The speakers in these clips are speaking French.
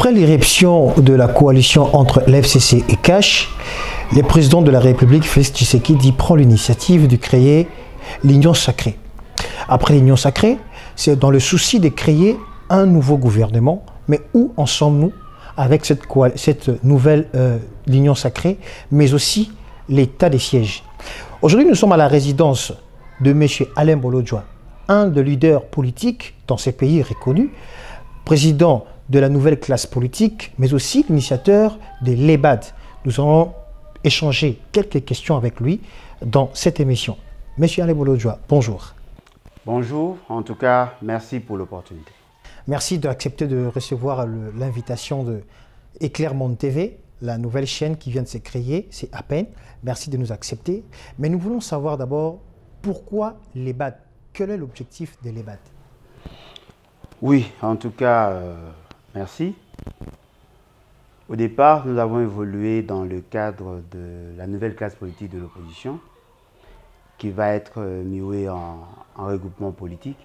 Après l'éruption de la coalition entre l'FCC et Cash, le président de la République, Félix Tshisekedi, prend l'initiative de créer l'Union sacrée. Après l'Union sacrée, c'est dans le souci de créer un nouveau gouvernement. Mais où en sommes-nous avec cette nouvelle Union sacrée, mais aussi l'état des sièges? Aujourd'hui, nous sommes à la résidence de M. Alain Bolodjoa, un des leaders politiques dans ces pays reconnus, président de la nouvelle classe politique, mais aussi l'initiateur de l'EBAD. Nous allons échanger quelques questions avec lui dans cette émission. M. Alain Bolodjoa, bonjour. Bonjour, en tout cas, merci pour l'opportunité. Merci d'accepter de recevoir l'invitation de Éclair Monde TV, la nouvelle chaîne qui vient de se créer, c'est à peine. Merci de nous accepter. Mais nous voulons savoir d'abord pourquoi l'EBAD. Quel est l'objectif de l'EBAD? Oui, en tout cas, merci. Au départ, nous avons évolué dans le cadre de la nouvelle classe politique de l'opposition, qui va être muée en regroupement politique.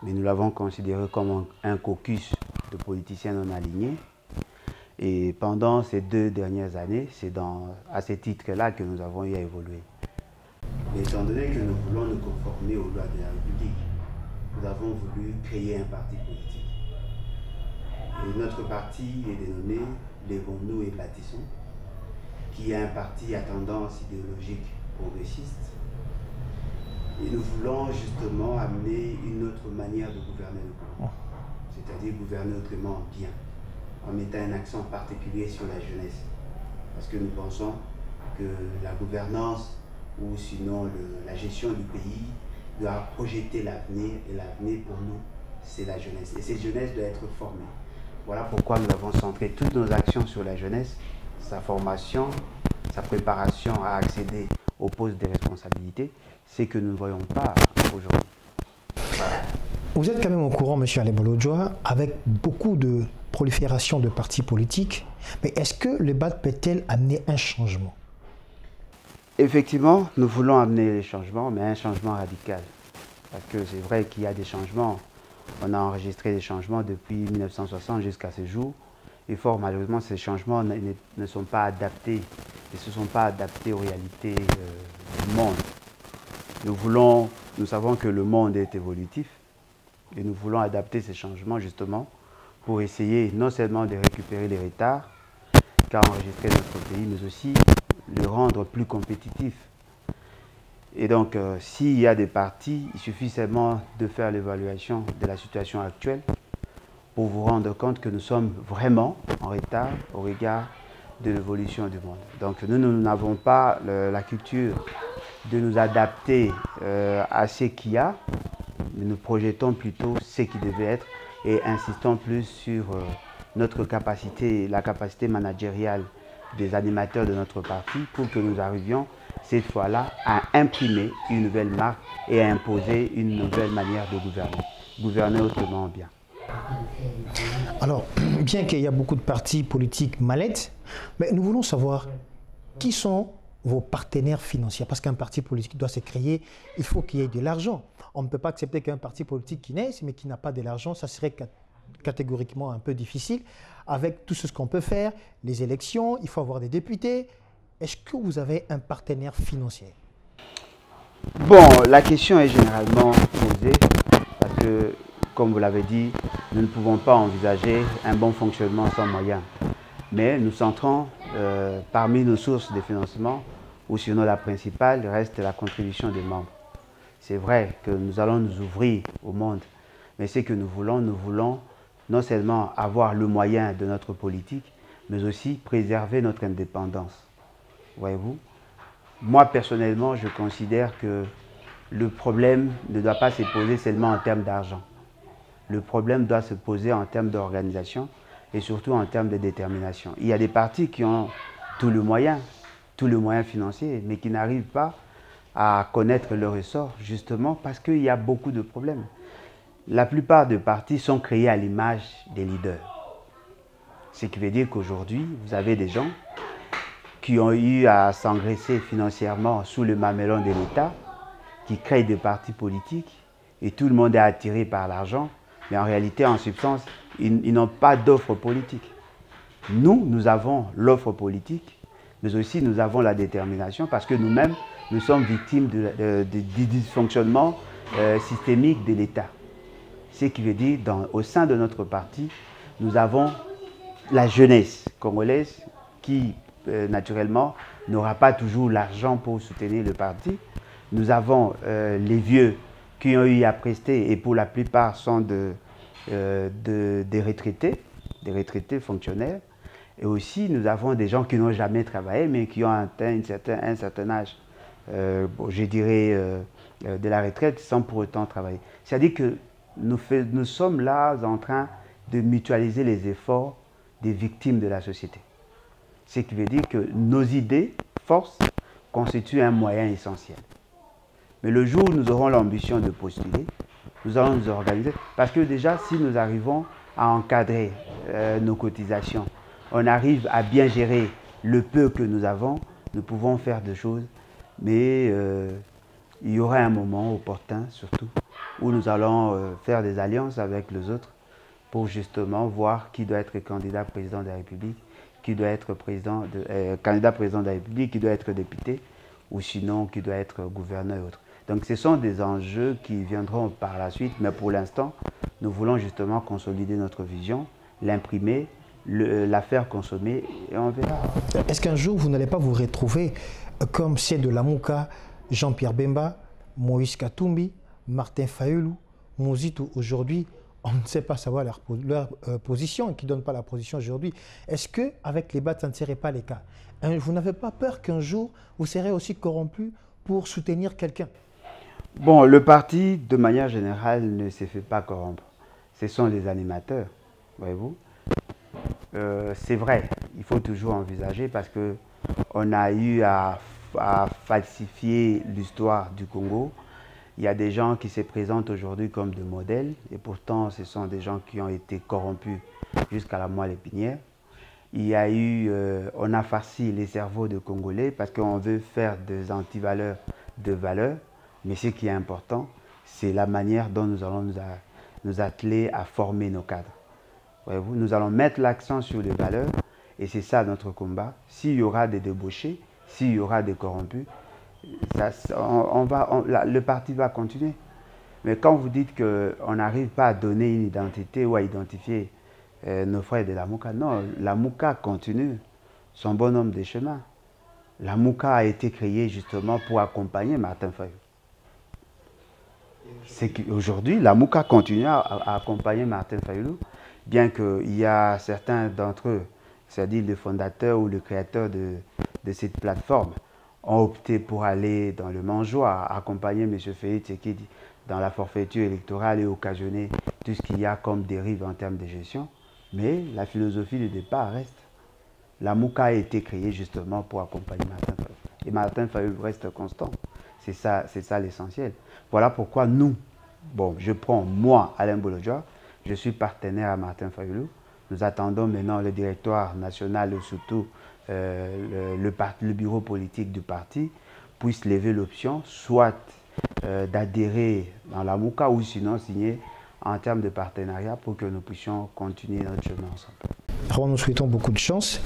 Mais nous l'avons considéré comme un caucus de politiciens non alignés. Et pendant ces 2 dernières années, c'est à ce titre-là que nous avons eu à évoluer. Mais étant donné que nous voulons nous conformer aux lois de la République, nous avons voulu créer un parti politique. Et notre parti est dénommé Lèvons-nous et bâtissons, qui est un parti à tendance idéologique progressiste. Et nous voulons justement amener une autre manière de gouverner le pays, c'est-à-dire gouverner autrement bien, en mettant un accent particulier sur la jeunesse. Parce que nous pensons que la gouvernance ou sinon la gestion du pays doit projeter l'avenir, et l'avenir pour nous, c'est la jeunesse. Et cette jeunesse doit être formée. Voilà pourquoi nous avons centré toutes nos actions sur la jeunesse, sa formation, sa préparation à accéder au poste de responsabilité, c'est que nous ne voyons pas aujourd'hui. Voilà. Vous êtes quand même au courant, M. Alain Bolodjoa, avec beaucoup de prolifération de partis politiques, mais est-ce que le BAD peut-elle amener un changement? Effectivement, nous voulons amener les changements, mais un changement radical. Parce que c'est vrai qu'il y a des changements. On a enregistré des changements depuis 1960 jusqu'à ce jour. Et fort malheureusement, ces changements ne sont pas adaptés, ne se sont pas adaptés aux réalités du monde. Nous savons que le monde est évolutif et nous voulons adapter ces changements justement pour essayer non seulement de récupérer les retards qu'a enregistré notre pays, mais aussi le rendre plus compétitif. Et donc, s'il y a des partis, il suffit seulement de faire l'évaluation de la situation actuelle pour vous rendre compte que nous sommes vraiment en retard au regard de l'évolution du monde. Donc, nous n'avons pas la culture de nous adapter à ce qu'il y a, mais nous projetons plutôt ce qui devait être et insistons plus sur notre capacité, la capacité managériale des animateurs de notre parti pour que nous arrivions cette fois-là à imprimer une nouvelle marque et à imposer une nouvelle manière de gouverner autrement bien. Alors, bien qu'il y a beaucoup de partis politiques malades, mais nous voulons savoir qui sont vos partenaires financiers. Parce qu'un parti politique doit se créer, il faut qu'il y ait de l'argent. On ne peut pas accepter qu'un parti politique qui naisse, mais qui n'a pas de l'argent, ça serait catégoriquement un peu difficile. Avec tout ce qu'on peut faire, les élections, il faut avoir des députés. Est-ce que vous avez un partenaire financier? Bon, la question est généralement posée parce que, comme vous l'avez dit, nous ne pouvons pas envisager un bon fonctionnement sans moyens. Mais nous centrons parmi nos sources de financement, ou sinon la principale, reste la contribution des membres. C'est vrai que nous allons nous ouvrir au monde, mais ce que nous voulons non seulement avoir le moyen de notre politique, mais aussi préserver notre indépendance. Voyez-vous, moi personnellement, je considère que le problème ne doit pas se poser seulement en termes d'argent. Le problème doit se poser en termes d'organisation et surtout en termes de détermination. Il y a des partis qui ont tout le moyen financier, mais qui n'arrivent pas à connaître leur essor, justement parce qu'il y a beaucoup de problèmes. La plupart des partis sont créés à l'image des leaders. Ce qui veut dire qu'aujourd'hui, vous avez des gens qui ont eu à s'engraisser financièrement sous le mamelon de l'État, qui créent des partis politiques et tout le monde est attiré par l'argent, mais en réalité, en substance, ils n'ont pas d'offre politique. Nous, nous avons l'offre politique, mais aussi nous avons la détermination parce que nous-mêmes, nous sommes victimes du dysfonctionnement systémique de l'État. Ce qui veut dire, au sein de notre parti, nous avons la jeunesse congolaise qui, naturellement, n'aura pas toujours l'argent pour soutenir le parti. Nous avons les vieux qui ont eu à prester et pour la plupart sont des retraités fonctionnaires. Et aussi, nous avons des gens qui n'ont jamais travaillé, mais qui ont atteint un certain âge, je dirais, de la retraite sans pour autant travailler. C'est-à-dire que nous sommes là en train de mutualiser les efforts des victimes de la société. Ce qui veut dire que nos idées, forces, constituent un moyen essentiel. Mais le jour où nous aurons l'ambition de postuler, nous allons nous organiser. Parce que déjà, si nous arrivons à encadrer nos cotisations, on arrive à bien gérer le peu que nous avons, nous pouvons faire des choses. Mais il y aura un moment opportun, surtout, où nous allons faire des alliances avec les autres pour justement voir qui doit être candidat président de la République, qui doit être candidat président de la République, qui doit être député, ou sinon qui doit être gouverneur et autres. Donc ce sont des enjeux qui viendront par la suite, mais pour l'instant, nous voulons justement consolider notre vision, l'imprimer, la faire consommer et on verra. Est-ce qu'un jour vous n'allez pas vous retrouver comme c'est de Lamuka, Jean-Pierre Bemba, Moïse Katumbi, Martin Fayulu, Mozitu aujourd'hui, on ne sait pas savoir leur position et qui ne donnent pas la position aujourd'hui. Est-ce qu'avec les BAD, ça ne serait pas le cas? Vous n'avez pas peur qu'un jour, vous serez aussi corrompu pour soutenir quelqu'un? Bon, le parti, de manière générale, ne se fait pas corrompre. Ce sont les animateurs, voyez-vous. C'est vrai, il faut toujours envisager parce qu'on a eu à falsifier l'histoire du Congo. Il y a des gens qui se présentent aujourd'hui comme des modèles et pourtant ce sont des gens qui ont été corrompus jusqu'à la moelle épinière. Il y a eu, on a farci les cerveaux de Congolais parce qu'on veut faire des antivaleurs de valeurs. Mais ce qui est important, c'est la manière dont nous allons nous atteler à former nos cadres. Voyez-vous, nous allons mettre l'accent sur les valeurs et c'est ça notre combat. S'il y aura des débauchés, s'il y aura des corrompus, le parti va continuer. Mais quand vous dites qu'on n'arrive pas à donner une identité ou à identifier nos frères de Lamuka, non, Lamuka continue son bonhomme de chemin. Lamuka a été créé justement pour accompagner Martin Fayulu. C'est qu'aujourd'hui, Lamuka continue à accompagner Martin Fayulu, bien qu'il y a certains d'entre eux, c'est-à-dire les fondateurs ou les créateurs de cette plateforme, ont opté pour aller dans le mangeoire, accompagner M. Félix Tshisekedi dans la forfaiture électorale et occasionner tout ce qu'il y a comme dérive en termes de gestion. Mais la philosophie de départ reste. Lamuka a été créé justement pour accompagner Martin Fayulu. Et Martin Fayulu reste constant. C'est ça l'essentiel. Voilà pourquoi nous, bon, je prends moi, Alain Bolodjoa, je suis partenaire à Martin Fayulu. Nous attendons maintenant le directoire national et surtout le bureau politique du parti puisse lever l'option, soit d'adhérer dans la Lamuka ou sinon signer en termes de partenariat pour que nous puissions continuer notre chemin ensemble. Alors, nous souhaitons beaucoup de chance.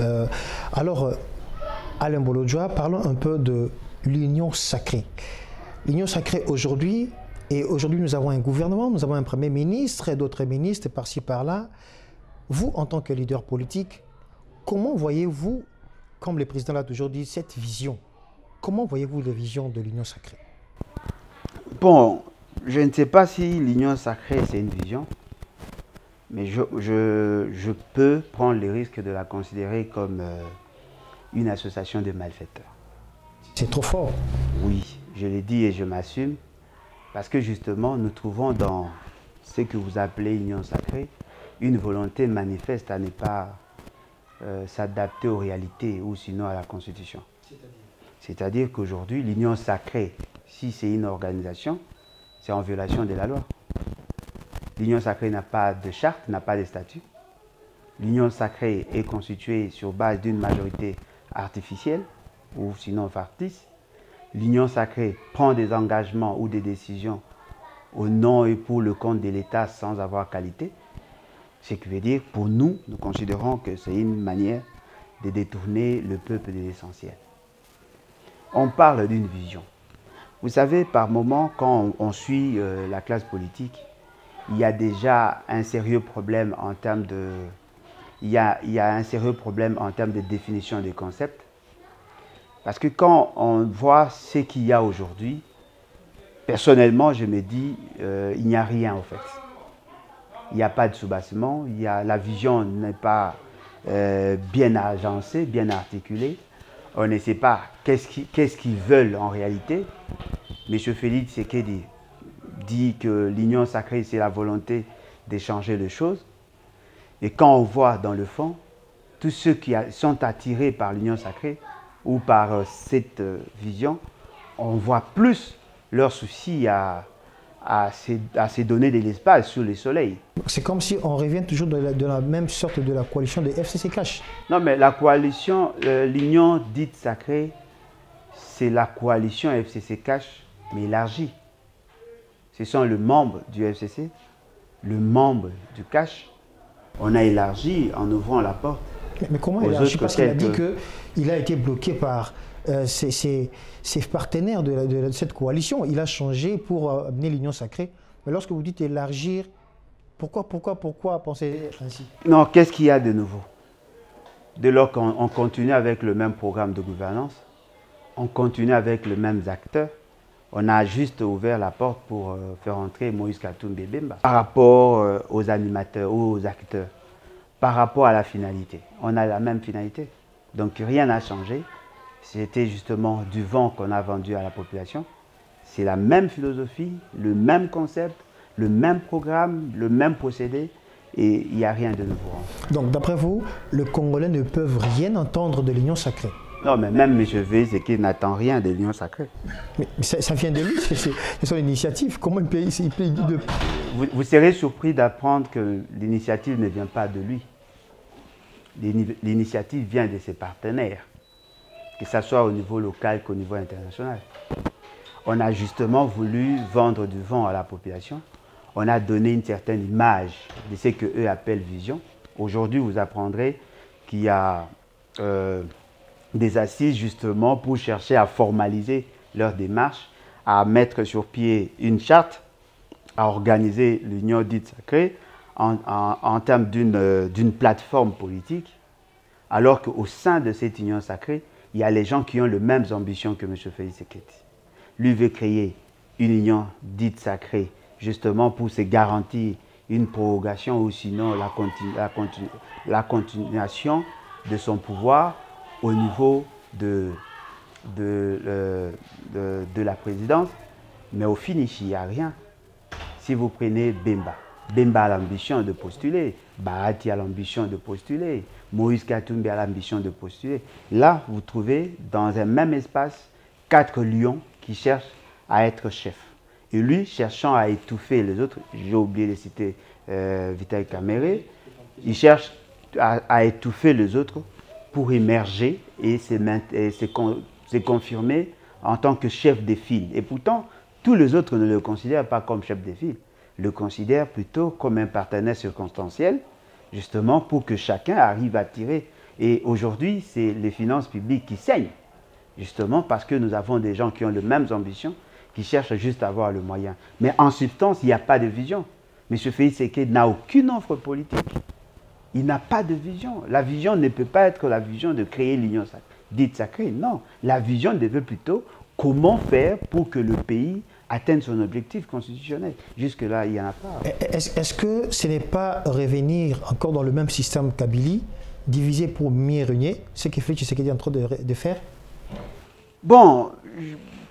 Alain Bolodjoa, parlons un peu de l'union sacrée. L'union sacrée aujourd'hui, et aujourd'hui nous avons un gouvernement, nous avons un premier ministre et d'autres ministres par-ci par-là. Vous, en tant que leader politique, comment voyez-vous, comme le président l'a toujours dit, cette vision? Comment voyez-vous la vision de l'union sacrée? Bon, je ne sais pas si l'union sacrée c'est une vision, mais je peux prendre le risque de la considérer comme une association de malfaiteurs. C'est trop fort. Oui, je l'ai dit et je m'assume, parce que justement nous trouvons dans ce que vous appelez union sacrée une volonté manifeste à ne pas s'adapter aux réalités ou sinon à la Constitution. C'est-à-dire qu'aujourd'hui, l'union sacrée, si c'est une organisation, c'est en violation de la loi. L'union sacrée n'a pas de charte, n'a pas de statut. L'union sacrée est constituée sur base d'une majorité artificielle ou sinon factice. L'union sacrée prend des engagements ou des décisions au nom et pour le compte de l'État sans avoir qualité. Ce qui veut dire, pour nous, nous considérons que c'est une manière de détourner le peuple de l'essentiel. On parle d'une vision. Vous savez, par moment, quand on suit la classe politique, il y a déjà un sérieux problème en termes de... Il y a un sérieux problème en termes de définition des concepts. Parce que quand on voit ce qu'il y a aujourd'hui, personnellement, je me dis, il n'y a rien en fait. Il n'y a pas de soubassement, la vision n'est pas bien agencée, bien articulée. On ne sait pas qu'est-ce qu'ils veulent en réalité. M. Félix Tshisekedi dit que l'union sacrée, c'est la volonté de changer les choses. Et quand on voit dans le fond, tous ceux qui sont attirés par l'union sacrée ou par cette vision, on voit plus leur souci à se donner de l'espace sur le soleil. C'est comme si on revient toujours de la même sorte de la coalition de FCC Cash. Non, mais la coalition, l'union dite sacrée, c'est la coalition FCC Cash, mais élargie. Ce sont les membres du FCC, le membre du Cash. On a élargi en ouvrant la porte. Mais comment élargi? Parce qu'il a dit qu'il a été bloqué par ses partenaires de cette coalition. Il a changé pour amener l'union sacrée. Mais lorsque vous dites élargir, pourquoi penser ainsi? Non, qu'est-ce qu'il y a de nouveau? Dès lors qu'on continue avec le même programme de gouvernance, on continue avec les mêmes acteurs, on a juste ouvert la porte pour faire entrer Moïse Katumbi Bemba. Par rapport aux animateurs, aux acteurs, par rapport à la finalité, on a la même finalité. Donc rien n'a changé. C'était justement du vent qu'on a vendu à la population. C'est la même philosophie, le même concept, le même programme, le même procédé. Et il n'y a rien de nouveau. Donc d'après vous, les Congolais ne peuvent rien entendre de l'union sacrée? Non, mais même M. Tshisekedi n'attend rien de l'union sacrée. Mais ça vient de lui, c'est son initiative. Comment il peut de... Vous serez surpris d'apprendre que l'initiative ne vient pas de lui. L'initiative vient de ses partenaires, que ce soit au niveau local qu'au niveau international. On a justement voulu vendre du vent à la population. On a donné une certaine image de ce qu'eux appellent vision. Aujourd'hui, vous apprendrez qu'il y a des assises justement pour chercher à formaliser leur démarche, à mettre sur pied une charte, à organiser l'union dite sacrée en termes d'une plateforme politique, alors qu'au sein de cette union sacrée, il y a les gens qui ont les mêmes ambitions que M. Félix Tshisekedi. Lui veut créer une union dite sacrée, justement pour se garantir une prorogation ou sinon la continuation de son pouvoir au niveau de la présidence. Mais au finish, il n'y a rien. Si vous prenez Bemba, Bemba a l'ambition de postuler, Bahati a l'ambition de postuler, Moïse Katumbi a l'ambition de postuler. Là, vous trouvez dans un même espace 4 lions qui cherchent à être chefs. Et lui, cherchant à étouffer les autres, j'ai oublié de citer Vital Kamerhe, il cherche à étouffer les autres pour émerger et se confirmer en tant que chef de file. Et pourtant, tous les autres ne le considèrent pas comme chef de file, le considèrent plutôt comme un partenaire circonstanciel, justement pour que chacun arrive à tirer. Et aujourd'hui, c'est les finances publiques qui saignent, justement parce que nous avons des gens qui ont les mêmes ambitions, qui cherchent juste à avoir le moyen. Mais en substance, il n'y a pas de vision. M. Félix Tshisekedi n'a aucune offre politique. Il n'a pas de vision. La vision ne peut pas être la vision de créer l'union dite sacrée. Non, la vision devait plutôt comment faire pour que le pays atteigne son objectif constitutionnel. Jusque-là, il n'y en a pas. Est-ce que ce n'est pas revenir encore dans le même système Kabylie, diviser pour mieux régner, ce que Félix Tshisekedi est en train de faire? Bon,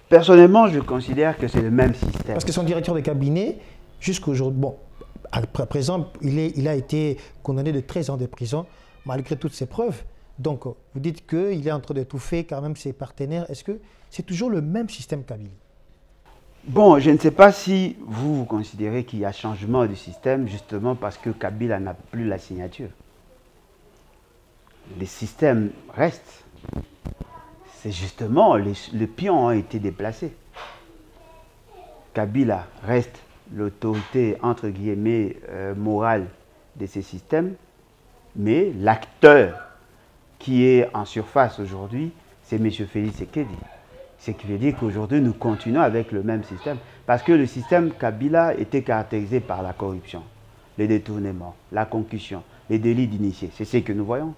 personnellement, je considère que c'est le même système. Parce que son directeur de cabinet, jusqu'aujourd'hui, bon, à présent, il a été condamné de 13 ans de prison, malgré toutes ses preuves. Donc, vous dites qu'il est en train d'étouffer quand même ses partenaires. Est-ce que c'est toujours le même système Kabylie? Bon, je ne sais pas si vous considérez qu'il y a changement de système, justement parce que Kabila n'a plus la signature. Le système reste. C'est justement, les pions ont été déplacés. Kabila reste l'autorité, entre guillemets, morale de ces systèmes, mais l'acteur qui est en surface aujourd'hui, c'est M. Félix Tshisekedi. Ce qui veut dire qu'aujourd'hui, nous continuons avec le même système. Parce que le système Kabila était caractérisé par la corruption, les détournements, la concussion, les délits d'initiés. C'est ce que nous voyons.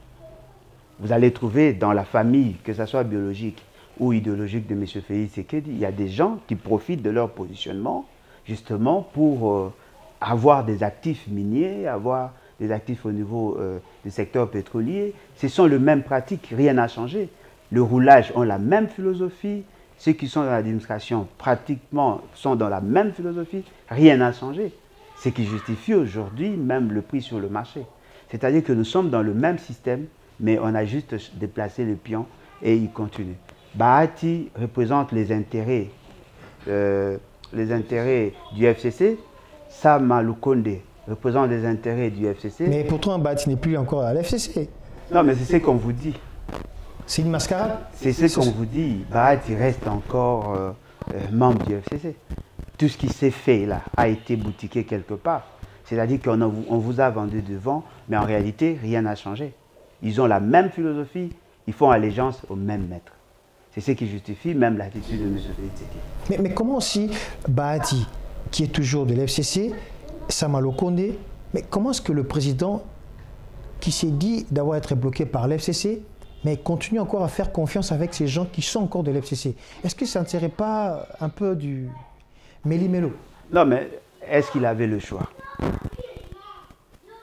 Vous allez trouver dans la famille, que ce soit biologique ou idéologique de M. Félix Tshisekedi, il y a des gens qui profitent de leur positionnement justement pour avoir des actifs miniers, avoir des actifs au niveau du secteur pétrolier. Ce sont les mêmes pratiques, rien n'a changé. Le roulage ont la même philosophie. Ceux qui sont dans l'administration, pratiquement, sont dans la même philosophie. Rien n'a changé. Ce qui justifie aujourd'hui même le prix sur le marché. C'est-à-dire que nous sommes dans le même système, mais on a juste déplacé le pion et il continue. Bahati représente les intérêts du FCC. Sama Lukonde représente les intérêts du FCC. Mais pourtant, Bahati n'est plus encore à l'FCC. Non, mais c'est ce qu'on vous dit. C'est une mascarade. C'est ce qu'on vous dit. Bahati reste encore membre du FCC. Tout ce qui s'est fait là a été boutiqué quelque part. C'est-à-dire qu'on vous a vendu devant, mais en réalité, rien n'a changé. Ils ont la même philosophie, ils font allégeance au même maître. C'est ce qui justifie même l'attitude de M. Félix Tshisekedi. Mais comment aussi Bahati, qui est toujours de l'FCC, Sama Lukonde, mais comment est-ce que le président, qui s'est dit d'avoir été bloqué par l'FCC, mais continue encore à faire confiance avec ces gens qui sont encore de l'FCC? Est-ce que ça ne serait pas un peu du méli-mélo? Non, mais est-ce qu'il avait le choix?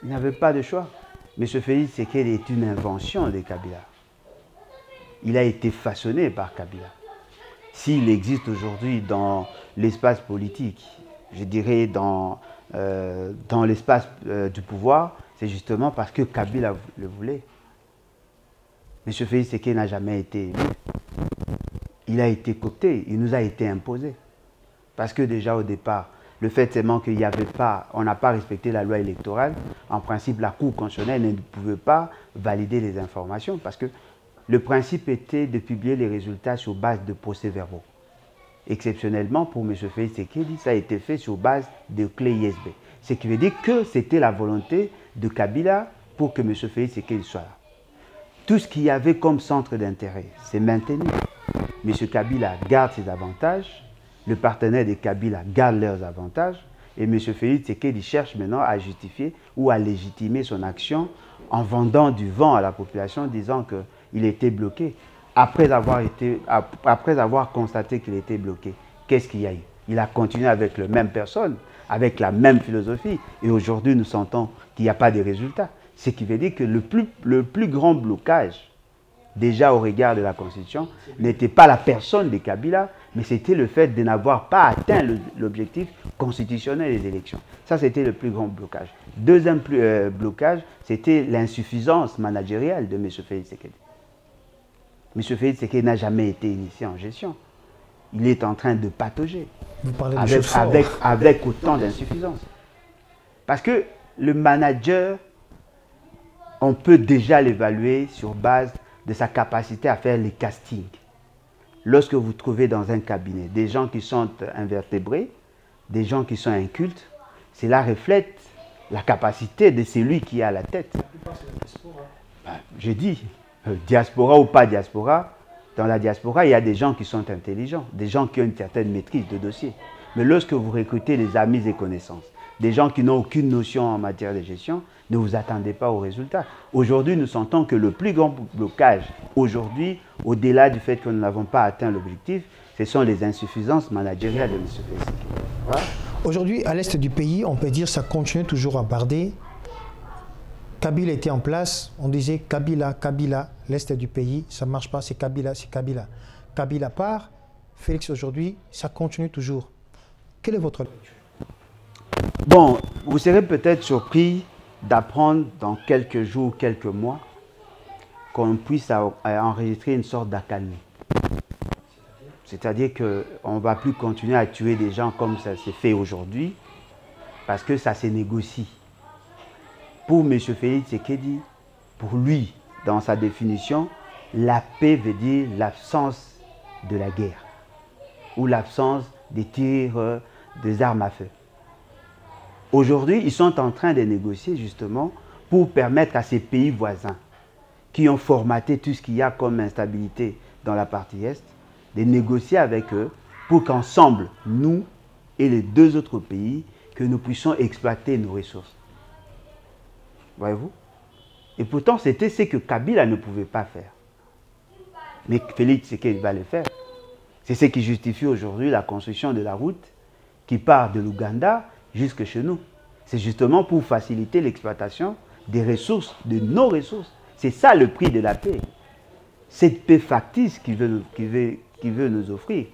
Il n'avait pas de choix. M. Félix Tshisekedi est une invention de Kabila. Il a été façonné par Kabila. S'il existe aujourd'hui dans l'espace politique, je dirais dans l'espace du pouvoir, c'est justement parce que Kabila le voulait. M. Félix Tshisekedi n'a jamais été élu. Il a été coopté, il nous a été imposé. Parce que déjà au départ, le fait seulement qu'il n'y avait pas, on n'a pas respecté la loi électorale, en principe la Cour constitutionnelle ne pouvait pas valider les informations parce que le principe était de publier les résultats sur base de procès-verbaux. Exceptionnellement, pour M. Félix Tshisekedi, ça a été fait sur base de clés ISB. Ce qui veut dire que c'était la volonté de Kabila pour que M. Félix Tshisekedi soit là. Tout ce qu'il y avait comme centre d'intérêt, c'est maintenu. M. Kabila garde ses avantages, le partenaire de Kabila garde leurs avantages, et M. Félix Tshisekedi cherche maintenant à justifier ou à légitimer son action en vendant du vent à la population, disant qu'il était bloqué. Après avoir constaté qu'il était bloqué, qu'est-ce qu'il y a eu? Il a continué avec les mêmes personnes, avec la même philosophie, et aujourd'hui nous sentons qu'il n'y a pas de résultat. Ce qui veut dire que le plus grand blocage, déjà au regard de la Constitution, n'était pas la personne de Kabila, mais c'était le fait de n'avoir pas atteint l'objectif constitutionnel des élections. Ça, c'était le plus grand blocage. Deuxième blocage, c'était l'insuffisance managériale de M. Félix Tshisekedi. M. Félix Tshisekedi n'a jamais été initié en gestion. Il est en train de patauger avec autant d'insuffisance. Parce que le manager, on peut déjà l'évaluer sur base de sa capacité à faire les castings. Lorsque vous trouvez dans un cabinet des gens qui sont invertébrés, des gens qui sont incultes, cela reflète la capacité de celui qui est à la tête. Je dis, diaspora ou pas diaspora, dans la diaspora, il y a des gens qui sont intelligents, des gens qui ont une certaine maîtrise de dossier. Mais lorsque vous recrutez des amis et connaissances, des gens qui n'ont aucune notion en matière de gestion, ne vous attendez pas aux résultats. Aujourd'hui, nous sentons que le plus grand blocage, aujourd'hui, au-delà du fait que nous n'avons pas atteint l'objectif, ce sont les insuffisances managériales de M. Félix. Voilà. Aujourd'hui, à l'est du pays, on peut dire que ça continue toujours à barder. Kabila était en place, on disait Kabila, Kabila, l'est du pays, ça ne marche pas, c'est Kabila, c'est Kabila. Kabila part, Félix aujourd'hui, ça continue toujours. Quelle est votre lecture? Bon, vous serez peut-être surpris d'apprendre dans quelques jours, quelques mois, qu'on puisse enregistrer une sorte d'accalmie. C'est-à-dire qu'on ne va plus continuer à tuer des gens comme ça s'est fait aujourd'hui, parce que ça se négocie. Pour M. Félix Tshisekedi, pour lui, dans sa définition, la paix veut dire l'absence de la guerre, ou l'absence des tirs des armes à feu. Aujourd'hui, ils sont en train de négocier justement pour permettre à ces pays voisins qui ont formaté tout ce qu'il y a comme instabilité dans la partie Est, de négocier avec eux pour qu'ensemble, nous et les deux autres pays, que nous puissions exploiter nos ressources. Voyez-vous? Et pourtant, c'était ce que Kabila ne pouvait pas faire. Mais Félix Tshisekedi va le faire. C'est ce qui justifie aujourd'hui la construction de la route qui part de l'Ouganda jusque chez nous. C'est justement pour faciliter l'exploitation des ressources, de nos ressources. C'est ça le prix de la paix. Cette paix factice qu'il veut nous offrir.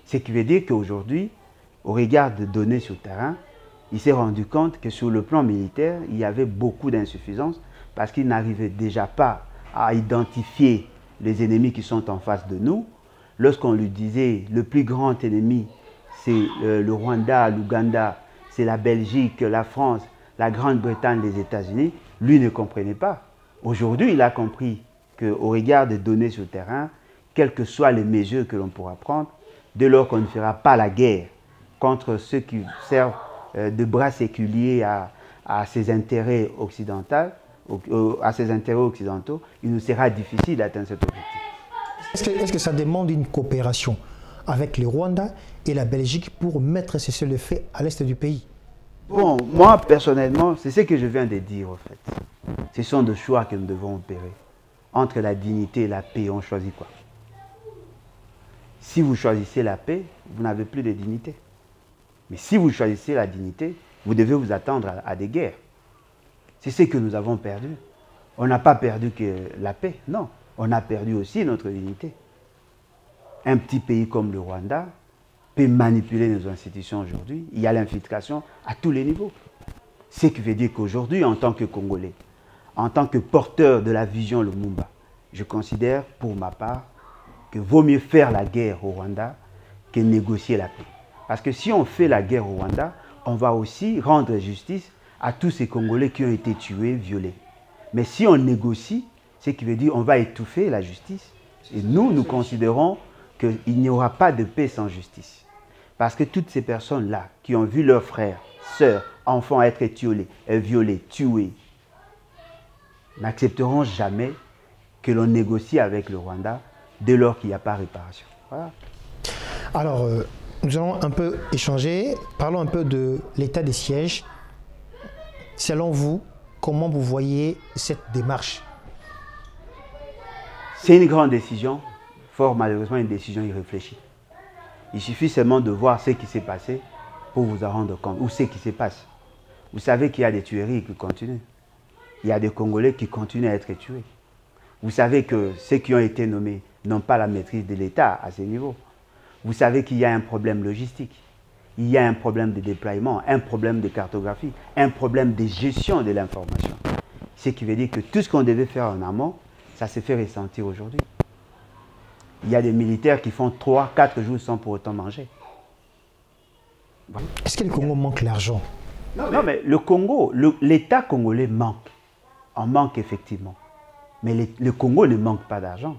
Ce qui veut dire qu'aujourd'hui, au regard de données sur le terrain, il s'est rendu compte que sur le plan militaire, il y avait beaucoup d'insuffisances parce qu'il n'arrivait déjà pas à identifier les ennemis qui sont en face de nous. Lorsqu'on lui disait le plus grand ennemi, c'est le Rwanda, l'Ouganda, c'est la Belgique, la France, la Grande-Bretagne, les États-Unis, lui ne comprenait pas. Aujourd'hui, il a compris qu'au regard des données sur le terrain, quelles que soient les mesures que l'on pourra prendre, dès lors qu'on ne fera pas la guerre contre ceux qui servent de bras séculiers à ses intérêts occidentaux, il nous sera difficile d'atteindre cet objectif. Est-ce que ça demande une coopération avec le Rwanda et la Belgique pour mettre cessez-le-feu à l'est du pays? Bon, moi personnellement, c'est ce que je viens de dire en fait. Ce sont des choix que nous devons opérer. Entre la dignité et la paix, on choisit quoi? Si vous choisissez la paix, vous n'avez plus de dignité. Mais si vous choisissez la dignité, vous devez vous attendre à des guerres. C'est ce que nous avons perdu. On n'a pas perdu que la paix, non. On a perdu aussi notre dignité. Un petit pays comme le Rwanda peut manipuler nos institutions aujourd'hui. Il y a l'infiltration à tous les niveaux. Ce qui veut dire qu'aujourd'hui, en tant que Congolais, en tant que porteur de la vision Lumumba, je considère pour ma part qu'il vaut mieux faire la guerre au Rwanda que négocier la paix. Parce que si on fait la guerre au Rwanda, on va aussi rendre justice à tous ces Congolais qui ont été tués, violés. Mais si on négocie, ce qui veut dire qu'on va étouffer la justice. Et nous considérons qu'il n'y aura pas de paix sans justice. Parce que toutes ces personnes-là qui ont vu leurs frères, sœurs, enfants être violés, tués, n'accepteront jamais que l'on négocie avec le Rwanda dès lors qu'il n'y a pas réparation. Voilà. Alors, nous allons un peu échanger. Parlons un peu de l'état des sièges. Selon vous, comment vous voyez cette démarche? C'est une grande décision, fort malheureusement une décision irréfléchie. Il suffit seulement de voir ce qui s'est passé pour vous en rendre compte, ou ce qui se passe. Vous savez qu'il y a des tueries qui continuent. Il y a des Congolais qui continuent à être tués. Vous savez que ceux qui ont été nommés n'ont pas la maîtrise de l'État à ce niveau. Vous savez qu'il y a un problème logistique. Il y a un problème de déploiement, un problème de cartographie, un problème de gestion de l'information. Ce qui veut dire que tout ce qu'on devait faire en amont, ça se fait ressentir aujourd'hui. Il y a des militaires qui font 3-4 jours sans pour autant manger. Voilà. Est-ce que le Congo manque l'argent? Non, mais le Congo, l'État congolais manque. On manque effectivement. Mais le Congo ne manque pas d'argent.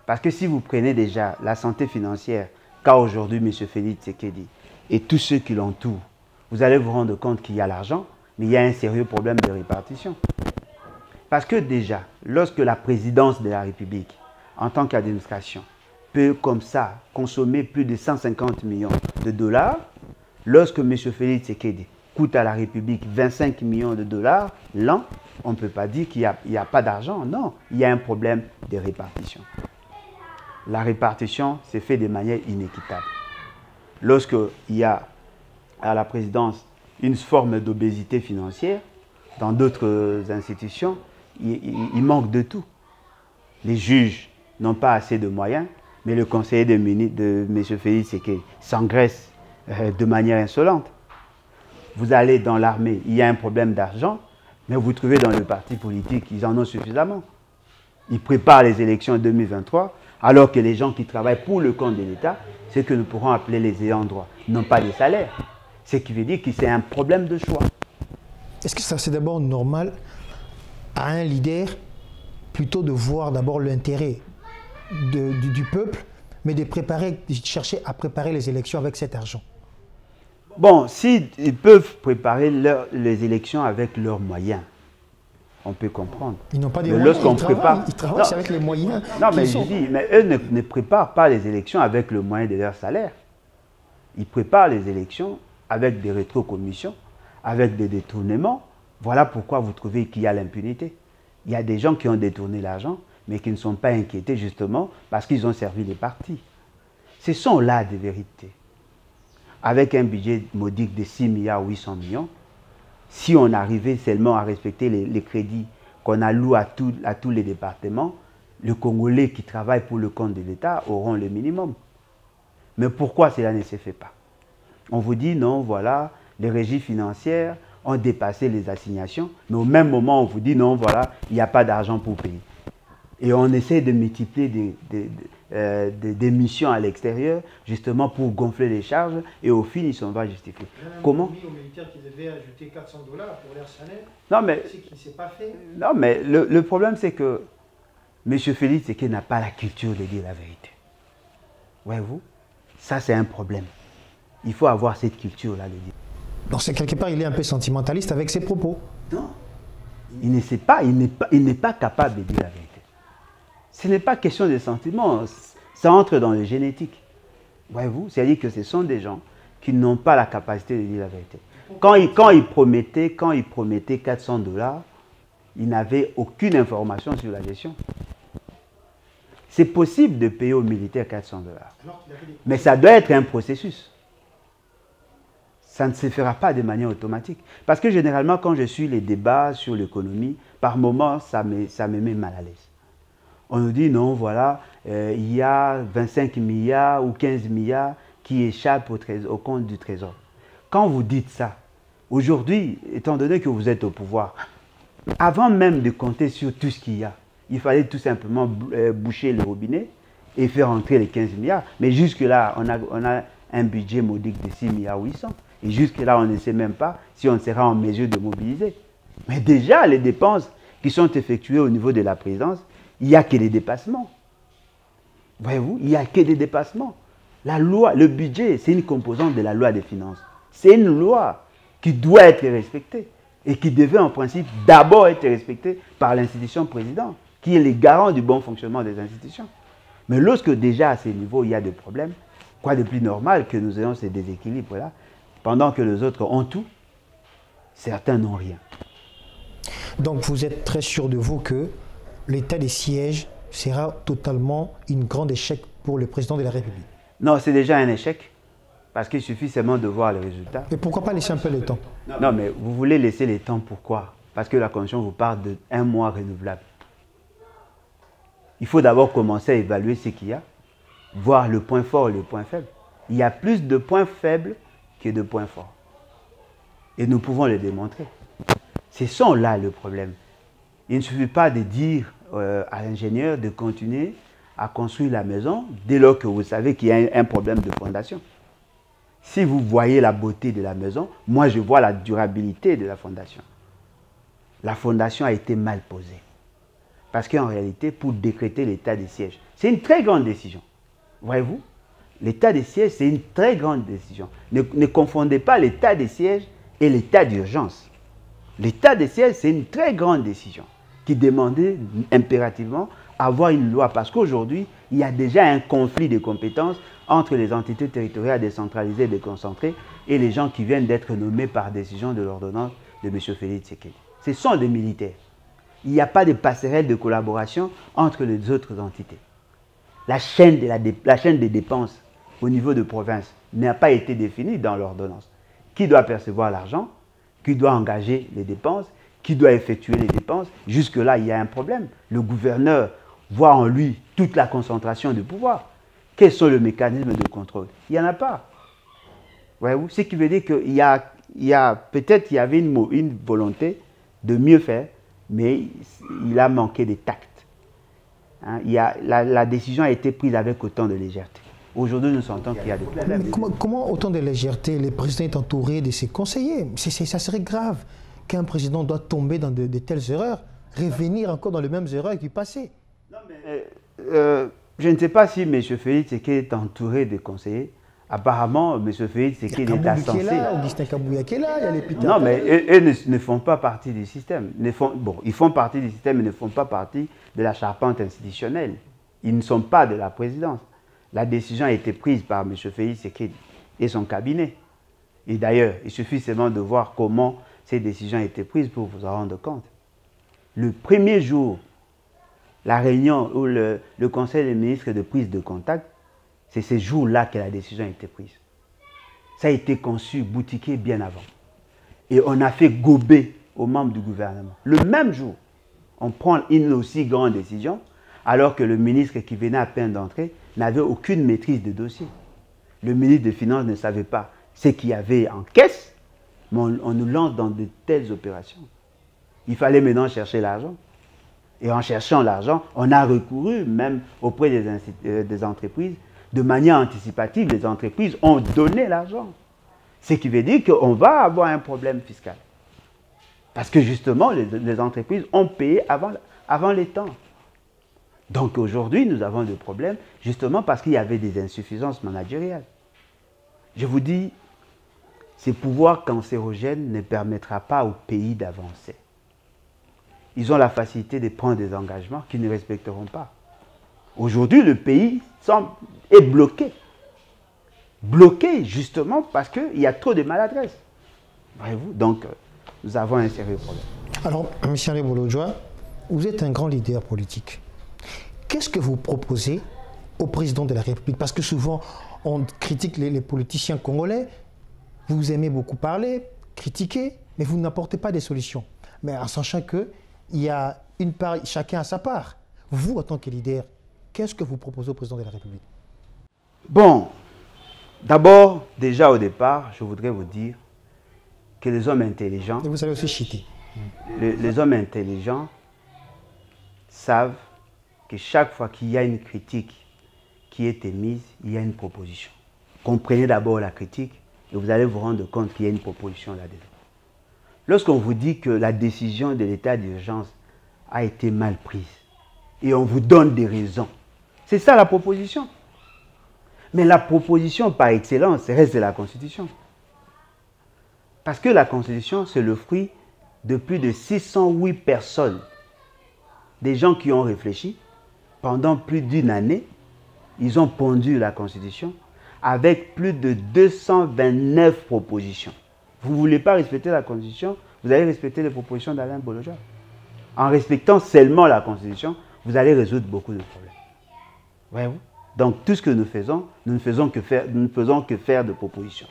Parce que si vous prenez déjà la santé financière qu'a aujourd'hui M. Félix Tshisekedi et tous ceux qui l'entourent, vous allez vous rendre compte qu'il y a l'argent, mais il y a un sérieux problème de répartition. Parce que déjà, lorsque la présidence de la République, en tant qu'administration, peut comme ça consommer plus de 150 millions de dollars, lorsque M. Félix Tshisekedi coûte à la République 25 millions de dollars l'an, on ne peut pas dire qu'il n'y a pas d'argent. Non, il y a un problème de répartition. La répartition s'est faite de manière inéquitable. Lorsqu'il y a à la présidence une forme d'obésité financière, dans d'autres institutions, il manque de tout. Les juges n'ont pas assez de moyens, mais le conseiller de M. Félix Tshisekedi s'engraisse de manière insolente. Vous allez dans l'armée, il y a un problème d'argent, mais vous trouvez dans le parti politique, ils en ont suffisamment. Ils préparent les élections 2023, alors que les gens qui travaillent pour le compte de l'État, ce que nous pourrons appeler les ayants droit, n'ont pas de salaire. Ce qui veut dire que c'est un problème de choix. Est-ce que ça c'est d'abord normal à un leader plutôt de voir d'abord l'intérêt du peuple, mais de chercher à préparer les élections avec cet argent? Bon, s'ils peuvent préparer les élections avec leurs moyens, on peut comprendre. Ils n'ont pas des mais moyens, ils travaillent avec les moyens. Non, mais je dis, mais eux ne préparent pas les élections avec le moyen de leur salaire. Ils préparent les élections avec des rétrocommissions, avec des détournements. Voilà pourquoi vous trouvez qu'il y a l'impunité. Il y a des gens qui ont détourné l'argent, mais qui ne sont pas inquiétés justement parce qu'ils ont servi les partis. Ce sont là des vérités. Avec un budget modique de 6 milliards 800 millions, si on arrivait seulement à respecter les crédits qu'on alloue à tous les départements, les Congolais qui travaillent pour le compte de l'État auront le minimum. Mais pourquoi cela ne se fait pas? On vous dit non, voilà, les régies financières ont dépassé les assignations, mais au même moment, on vous dit non, voilà, il n'y a pas d'argent pour payer. Et on essaie de multiplier des missions à l'extérieur, justement pour gonfler les charges, et au finish, on va justifier. Comment? Aux militaires qui devaient ajouter 400 $ pour leur salaire. Non, mais c'est qui ne s'est pas fait. Non, mais le problème, c'est que M. Félix Tshisekedi n'a pas la culture de dire la vérité. Voyez-vous? Ça, c'est un problème. Il faut avoir cette culture-là de dire. Donc, c'est quelque part, il est un peu sentimentaliste avec ses propos. Non. Il ne sait pas, il n'est pas capable de dire la vérité. Ce n'est pas question de sentiments, ça entre dans le génétique. Voyez-vous? C'est-à-dire que ce sont des gens qui n'ont pas la capacité de dire la vérité. Quand il promettait 400 $, il n'avait aucune information sur la gestion. C'est possible de payer aux militaires 400 $. Mais ça doit être un processus. Ça ne se fera pas de manière automatique. Parce que généralement, quand je suis les débats sur l'économie, par moments, ça me met mal à l'aise. On nous dit non, voilà, il y a 25 milliards ou 15 milliards qui échappent au compte du Trésor. Quand vous dites ça, aujourd'hui, étant donné que vous êtes au pouvoir, avant même de compter sur tout ce qu'il y a, il fallait tout simplement boucher le robinet et faire entrer les 15 milliards. Mais jusque-là, on a un budget modique de 6 milliards 800. Et jusque-là, on ne sait même pas si on sera en mesure de mobiliser. Mais déjà, les dépenses qui sont effectuées au niveau de la présidence, il n'y a que des dépassements. Voyez-vous, il n'y a que des dépassements. La loi, le budget, c'est une composante de la loi des finances. C'est une loi qui doit être respectée et qui devait en principe d'abord être respectée par l'institution présidente, qui est le garant du bon fonctionnement des institutions. Mais lorsque déjà à ce niveau, il y a des problèmes, quoi de plus normal que nous ayons ces déséquilibres-là, pendant que les autres ont tout, certains n'ont rien. Donc vous êtes très sûr de vous que l'état des sièges sera totalement un grand échec pour le président de la République? Non, c'est déjà un échec, parce qu'il suffit seulement de voir les résultats. Et pourquoi pas laisser un peu le temps? Non, mais vous voulez laisser le temps, pourquoi? Parce que la Constitution vous parle d'1 mois renouvelable. Il faut d'abord commencer à évaluer ce qu'il y a, voir le point fort et le point faible. Il y a plus de points faibles que de points forts. Et nous pouvons le démontrer. Ce sont là le problème. Il ne suffit pas de dire à l'ingénieur de continuer à construire la maison dès lors que vous savez qu'il y a un problème de fondation. Si vous voyez la beauté de la maison, moi je vois la durabilité de la fondation. La fondation a été mal posée. Parce qu'en réalité, pour décréter l'état des sièges, c'est une très grande décision. Voyez-vous? L'état des sièges, c'est une très grande décision. Ne confondez pas l'état des sièges et l'état d'urgence. L'état des sièges, c'est une très grande décision qui demandait impérativement avoir une loi. Parce qu'aujourd'hui, il y a déjà un conflit de compétences entre les entités territoriales décentralisées et déconcentrées et les gens qui viennent d'être nommés par décision de l'ordonnance de M. Félix Tshisekedi. Ce sont des militaires. Il n'y a pas de passerelle de collaboration entre les autres entités. La chaîne des dépenses au niveau de province n'a pas été définie dans l'ordonnance. Qui doit percevoir l'argent? Qui doit engager les dépenses? Qui doit effectuer les dépenses? Jusque-là, il y a un problème. Le gouverneur voit en lui toute la concentration du pouvoir. Quels sont les mécanismes de contrôle? Il n'y en a pas. Voyez-vous? Ce qui veut dire qu'il y a peut-être qu'il y avait une volonté de mieux faire, mais il a manqué de tact. Hein, la décision a été prise avec autant de légèreté. Aujourd'hui, nous sentons qu'il y a des problèmes. Comment autant de légèreté? Le président est entouré de ses conseillers. Ça serait grave qu'un président doit tomber dans de telles erreurs, revenir encore dans les mêmes erreurs qui passaient. Non, mais, je ne sais pas si M. Félix est entouré de conseillers. Apparemment, M. Félix Tshisekedi est insensé. Il y a Augustin Kabouya qui est là, il y a les Peter. Non, mais eux ne font pas partie du système. Bon, ils font partie du système, mais ne font pas partie de la charpente institutionnelle. Ils ne sont pas de la présidence. La décision a été prise par M. Félix Tshisekedi et son cabinet. Et d'ailleurs, il suffit seulement de voir comment ces décisions ont été prises pour vous en rendre compte. Le premier jour, la réunion ou le conseil des ministres de prise de contact, c'est ces jours-là que la décision a été prise. Ça a été conçu, boutiqué bien avant. Et on a fait gober aux membres du gouvernement. Le même jour, on prend une aussi grande décision, alors que le ministre qui venait à peine d'entrer n'avait aucune maîtrise de dossier. Le ministre des Finances ne savait pas ce qu'il y avait en caisse, mais on nous lance dans de telles opérations. Il fallait maintenant chercher l'argent. Et en cherchant l'argent, on a recouru même auprès des entreprises. De manière anticipative, les entreprises ont donné l'argent. Ce qui veut dire qu'on va avoir un problème fiscal. Parce que justement, les entreprises ont payé avant les temps. Donc aujourd'hui, nous avons des problèmes, justement parce qu'il y avait des insuffisances managériales. Je vous dis, ces pouvoirs cancérogènes ne permettra pas au pays d'avancer. Ils ont la facilité de prendre des engagements qu'ils ne respecteront pas. Aujourd'hui, le pays est bloqué. Bloqué justement parce qu'il y a trop de maladresse. Voyez-vous, donc nous avons un sérieux problème. Alors, M. Alain Bolojwa, vous êtes un grand leader politique. Qu'est-ce que vous proposez au président de la République? Parce que souvent, on critique les politiciens congolais. Vous aimez beaucoup parler, critiquer, mais vous n'apportez pas des solutions. Mais en sachant qu'il y a une part, chacun a sa part. Vous, en tant que leader, qu'est-ce que vous proposez au président de la République? Bon, d'abord, déjà au départ, je voudrais vous dire que les hommes intelligents... Et vous savez aussi chiter. Les hommes intelligents savent que chaque fois qu'il y a une critique qui est émise, il y a une proposition. Comprenez d'abord la critique et vous allez vous rendre compte qu'il y a une proposition là-dedans. Lorsqu'on vous dit que la décision de l'état d'urgence a été mal prise et on vous donne des raisons, c'est ça la proposition. Mais la proposition par excellence reste la Constitution. Parce que la Constitution, c'est le fruit de plus de 608 personnes, des gens qui ont réfléchi pendant plus d'une année. Ils ont pondu la Constitution avec plus de 229 propositions. Vous ne voulez pas respecter la Constitution, vous allez respecter les propositions d'Alain Bolojwa. En respectant seulement la Constitution, vous allez résoudre beaucoup de problèmes. Voyez-vous? Donc tout ce que nous faisons, nous ne faisons que faire de propositions.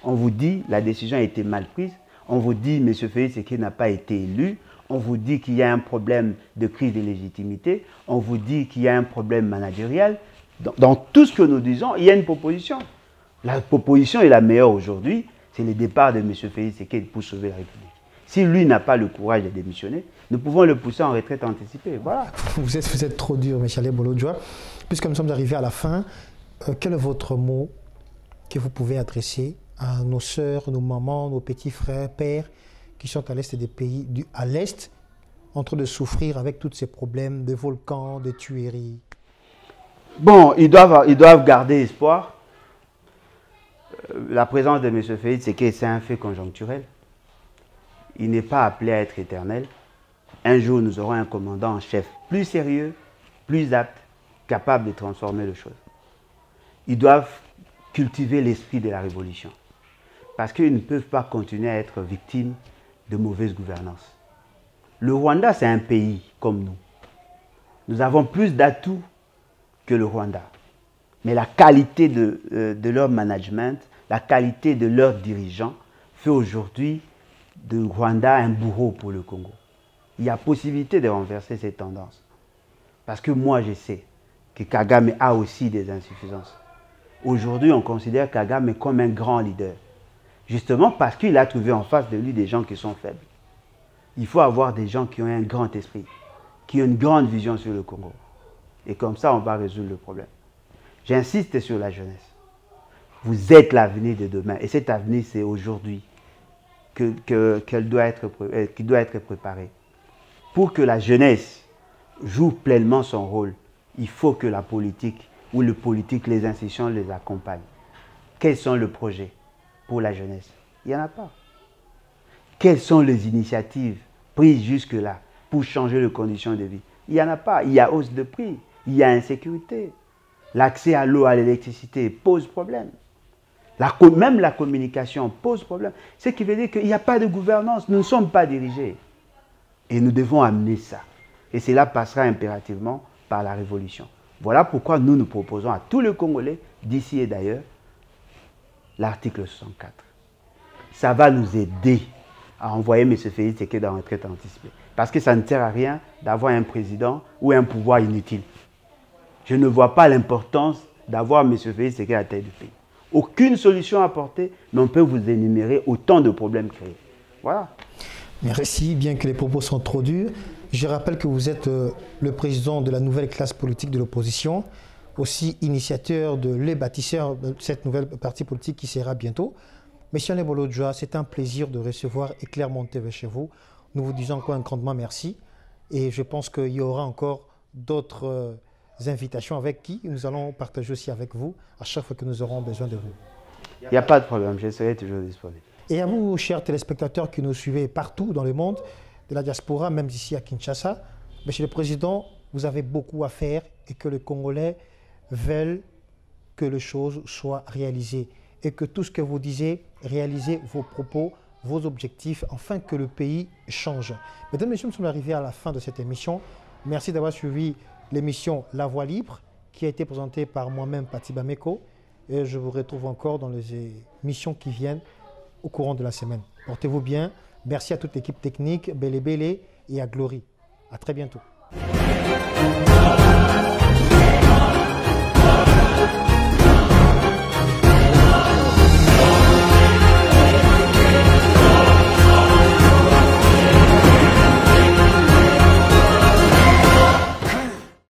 On vous dit la décision a été mal prise, on vous dit M. Félix Tshisekedi n'a pas été élu, on vous dit qu'il y a un problème de crise de légitimité, on vous dit qu'il y a un problème managérial. Dans tout ce que nous disons, il y a une proposition. La proposition est la meilleure aujourd'hui, c'est le départ de M. Félix Tshisekedi pour sauver la République. Si lui n'a pas le courage de démissionner, nous pouvons le pousser en retraite anticipée. Voilà. Vous êtes trop dur, M. Alain Bolojwa. Puisque nous sommes arrivés à la fin, quel est votre mot que vous pouvez adresser à nos sœurs, nos mamans, nos petits frères, pères, qui sont à l'est des pays, à l'est, en train de souffrir avec tous ces problèmes de volcans, de tueries? Bon, ils doivent garder espoir. La présence de M. Félix, c'est un fait conjoncturel. Il n'est pas appelé à être éternel. Un jour, nous aurons un commandant en chef plus sérieux, plus apte, capable de transformer les choses. Ils doivent cultiver l'esprit de la révolution. Parce qu'ils ne peuvent pas continuer à être victimes de mauvaise gouvernance. Le Rwanda, c'est un pays comme nous. Nous avons plus d'atouts que le Rwanda. Mais la qualité de leur management, la qualité de leurs dirigeants fait aujourd'hui de Rwanda un bourreau pour le Congo. Il y a possibilité de renverser ces tendances. Parce que moi, je sais que Kagame a aussi des insuffisances. Aujourd'hui, on considère Kagame comme un grand leader. Justement parce qu'il a trouvé en face de lui des gens qui sont faibles. Il faut avoir des gens qui ont un grand esprit, qui ont une grande vision sur le Congo. Et comme ça, on va résoudre le problème. J'insiste sur la jeunesse. Vous êtes l'avenir de demain. Et cet avenir, c'est aujourd'hui qu'il doit être préparé. Pour que la jeunesse joue pleinement son rôle, il faut que la politique ou le politique, les institutions les accompagnent. quels sont les projets pour la jeunesse? Il n'y en a pas. Quelles sont les initiatives prises jusque-là pour changer les conditions de vie? Il n'y en a pas. Il y a hausse de prix, il y a insécurité. L'accès à l'eau, à l'électricité pose problème. Même la communication pose problème. Ce qui veut dire qu'il n'y a pas de gouvernance, nous ne sommes pas dirigés. Et nous devons amener ça. Et cela passera impérativement par la révolution. Voilà pourquoi nous proposons à tous les Congolais, d'ici et d'ailleurs, l'article 64. Ça va nous aider à envoyer M. Félix Tshisekedi en retraite anticipée. Parce que ça ne sert à rien d'avoir un président ou un pouvoir inutile. Je ne vois pas l'importance d'avoir M. Félix Tshisekedi à la tête du pays. Aucune solution apportée, mais on peut vous énumérer autant de problèmes créés. Voilà. Merci, bien que les propos sont trop durs. Je rappelle que vous êtes le président de la nouvelle classe politique de l'opposition, aussi initiateur de les bâtisseurs de cette nouvelle partie politique qui sera bientôt. Monsieur Nebolodjoa, c'est un plaisir de recevoir Éclair Monteve chez vous. Nous vous disons encore un grandement merci. Et je pense qu'il y aura encore d'autres invitations avec qui nous allons partager aussi avec vous à chaque fois que nous aurons besoin de vous. Il n'y a pas de problème, je serai toujours disponible. Et à vous, chers téléspectateurs qui nous suivez partout dans le monde, de la diaspora, même ici à Kinshasa, Monsieur le Président, vous avez beaucoup à faire et que les Congolais veulent que les choses soient réalisées et que tout ce que vous disiez, réalisez vos propos, vos objectifs, afin que le pays change. Mesdames et messieurs, nous sommes arrivés à la fin de cette émission. Merci d'avoir suivi l'émission La Voix Libre qui a été présentée par moi-même, Pati Bameko. Et je vous retrouve encore dans les émissions qui viennent au courant de la semaine. Portez-vous bien. Merci à toute l'équipe technique, Bélé Bélé et à Glory. À très bientôt.